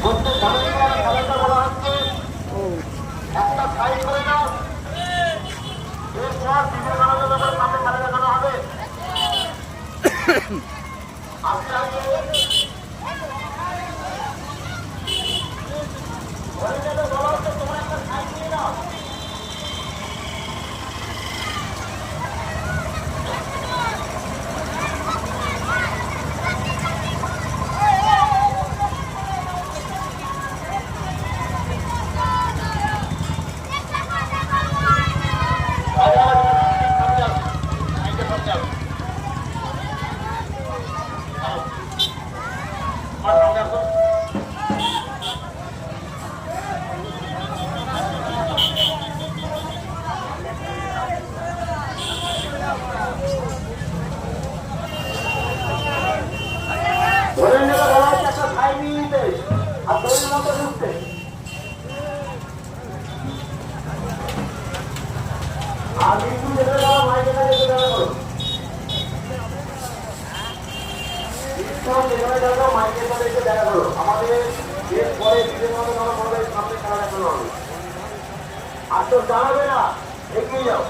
খেলাটা বলা হচ্ছে একটা সাইড করে দাও, এরপর বিভিন্ন জনগণের সামনে খেলা দেখানো হবে। আস্তে আস্তে বলা হচ্ছে তোমার একটা সাইড নিয়ে নাও। আমাদের পরে সামনে খেলা দেখানো হবে। আর তো দাঁড়াবে না, এগিয়ে যাও।